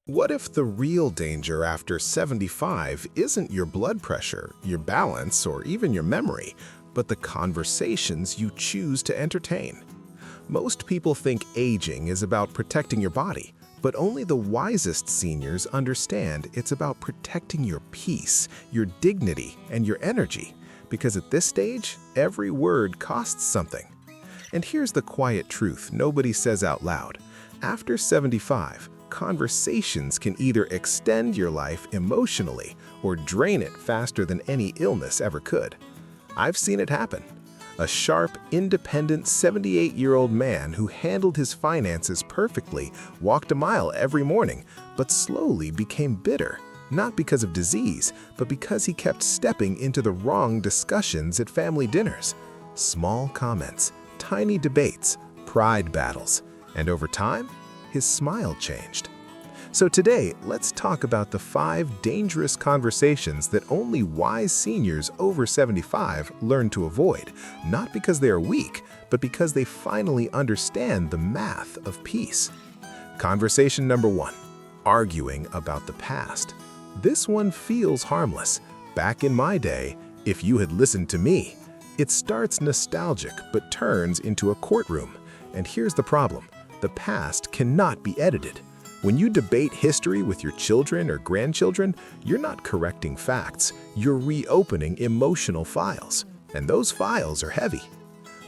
What if the real danger after 75 isn't your blood pressure, your balance, or even your memory, but the conversations you choose to entertain? Most people think aging is about protecting your body, but only the wisest seniors understand it's about protecting your peace, your dignity, and your energy. Because at this stage, every word costs something. And here's the quiet truth nobody says out loud. After 75, conversations can either extend your life emotionally or drain it faster than any illness ever could. I've seen it happen. A sharp, independent 78-year-old man who handled his finances perfectly walked a mile every morning, but slowly became bitter, not because of disease, but because he kept stepping into the wrong discussions at family dinners. Small comments, tiny debates, pride battles, and over time, his smile changed. So today, let's talk about the 5 dangerous conversations that only wise seniors over 75 learn to avoid, not because they are weak, but because they finally understand the math of peace. Conversation number 1, arguing about the past. This one feels harmless. Back in my day, if you had listened to me. It starts nostalgic but turns into a courtroom. And here's the problem. The past cannot be edited. When you debate history with your children or grandchildren, you're not correcting facts, you're reopening emotional files. And those files are heavy.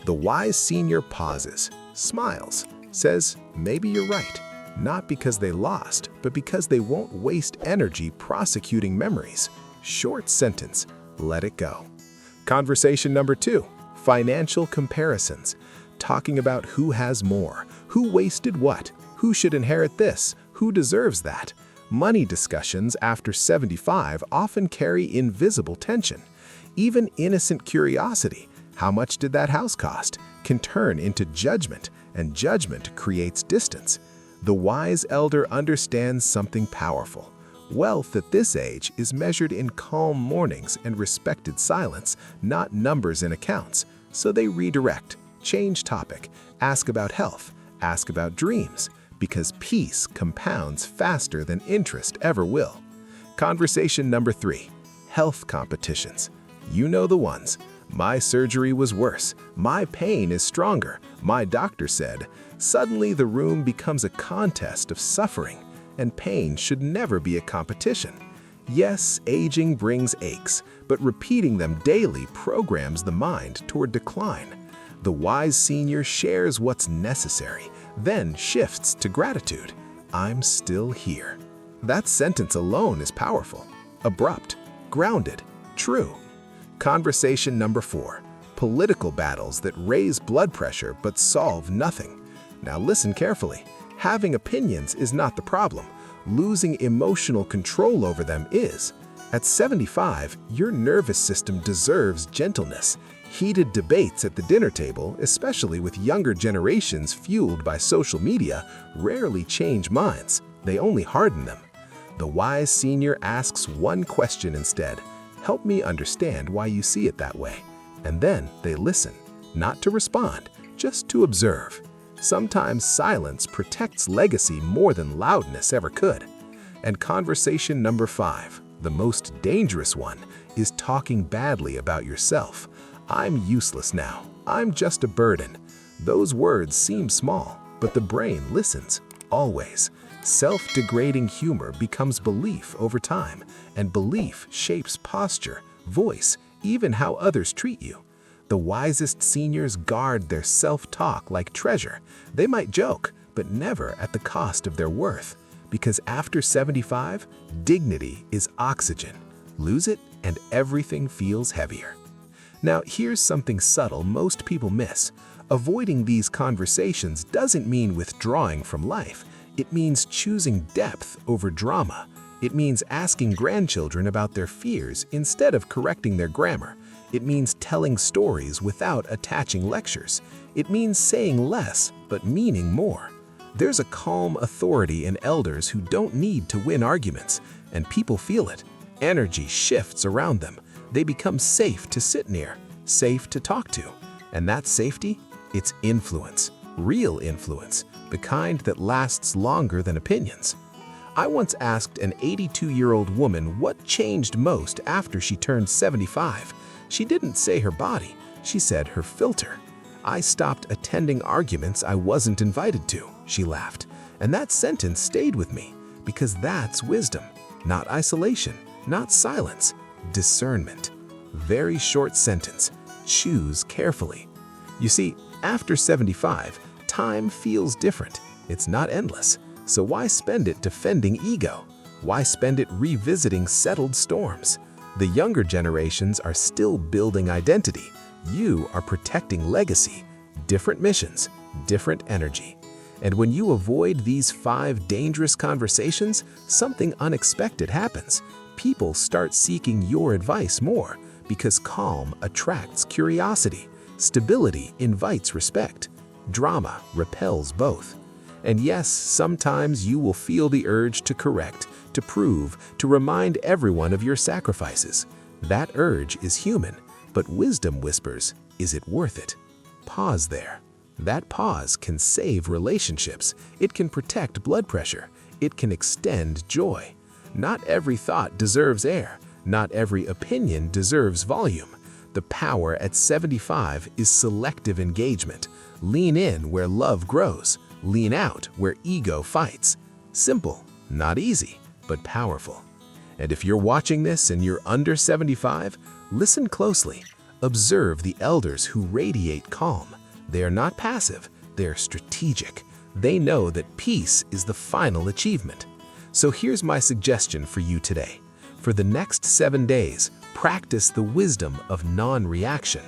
The wise senior pauses, smiles, says, maybe you're right. Not because they lost, but because they won't waste energy prosecuting memories. Short sentence, let it go. Conversation number 2, financial comparisons. Talking about who has more, who wasted what, who should inherit this, who deserves that. Money discussions after 75 often carry invisible tension. Even innocent curiosity, how much did that house cost, can turn into judgment, and judgment creates distance. The wise elder understands something powerful. Wealth at this age is measured in calm mornings and respected silence, not numbers in accounts. So they redirect, change topic, ask about health, ask about dreams, because peace compounds faster than interest ever will. Conversation number 3, health competitions. You know the ones. My surgery was worse. My pain is stronger. My doctor said. Suddenly the room becomes a contest of suffering, and pain should never be a competition. Yes, aging brings aches, but repeating them daily programs the mind toward decline. The wise senior shares what's necessary, then shifts to gratitude. I'm still here. That sentence alone is powerful, abrupt, grounded, true. Conversation number 4, political battles that raise blood pressure but solve nothing. Now listen carefully. Having opinions is not the problem. Losing emotional control over them is. At 75, your nervous system deserves gentleness. Heated debates at the dinner table, especially with younger generations fueled by social media, rarely change minds. They only harden them. The wise senior asks one question instead. Help me understand why you see it that way. And then they listen, not to respond, just to observe. Sometimes silence protects legacy more than loudness ever could. And conversation number 5, the most dangerous one, is talking badly about yourself. I'm useless now. I'm just a burden. Those words seem small, but the brain listens, always. Self-degrading humor becomes belief over time, and belief shapes posture, voice, even how others treat you. The wisest seniors guard their self-talk like treasure. They might joke, but never at the cost of their worth. Because after 75, dignity is oxygen. Lose it, and everything feels heavier. Now, here's something subtle most people miss. Avoiding these conversations doesn't mean withdrawing from life. It means choosing depth over drama. It means asking grandchildren about their fears instead of correcting their grammar. It means telling stories without attaching lectures. It means saying less, but meaning more. There's a calm authority in elders who don't need to win arguments, and people feel it. Energy shifts around them. They become safe to sit near, safe to talk to. And that safety? It's influence, real influence, the kind that lasts longer than opinions. I once asked an 82-year-old woman what changed most after she turned 75. She didn't say her body, she said her filter. "I stopped attending arguments I wasn't invited to," she laughed. And that sentence stayed with me, because that's wisdom. Not isolation, not silence, discernment. Very short sentence. Choose carefully. You see, after 75, time feels different. It's not endless. So why spend it defending ego? Why spend it revisiting settled storms? The younger generations are still building identity. You are protecting legacy. Different missions, different energy. And when you avoid these 5 dangerous conversations, something unexpected happens. People start seeking your advice more because calm attracts curiosity. Stability invites respect. Drama repels both. And yes, sometimes you will feel the urge to correct, to prove, to remind everyone of your sacrifices. That urge is human, but wisdom whispers, is it worth it? Pause there. That pause can save relationships. It can protect blood pressure. It can extend joy. Not every thought deserves air. Not every opinion deserves volume. The power at 75 is selective engagement. Lean in where love grows. Lean out where ego fights. Simple, not easy, but powerful. And if you're watching this and you're under 75, listen closely. Observe the elders who radiate calm. They are not passive, they are strategic. They know that peace is the final achievement. So here's my suggestion for you today. For the next 7 days, practice the wisdom of non-reaction.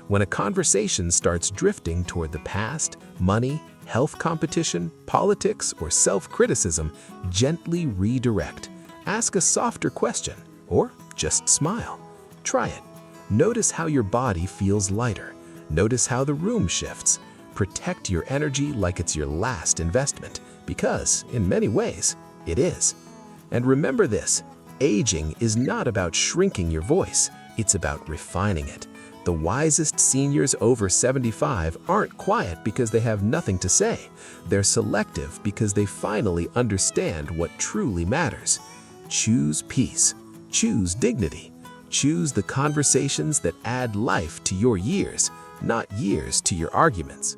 When a conversation starts drifting toward the past, money, health competition, politics, or self-criticism, gently redirect. Ask a softer question, or just smile. Try it. Notice how your body feels lighter. Notice how the room shifts. Protect your energy like it's your last investment, because, in many ways, it is. And remember this, aging is not about shrinking your voice, it's about refining it. The wisest seniors over 75 aren't quiet because they have nothing to say. They're selective because they finally understand what truly matters. Choose peace. Choose dignity. Choose the conversations that add life to your years, not years to your arguments.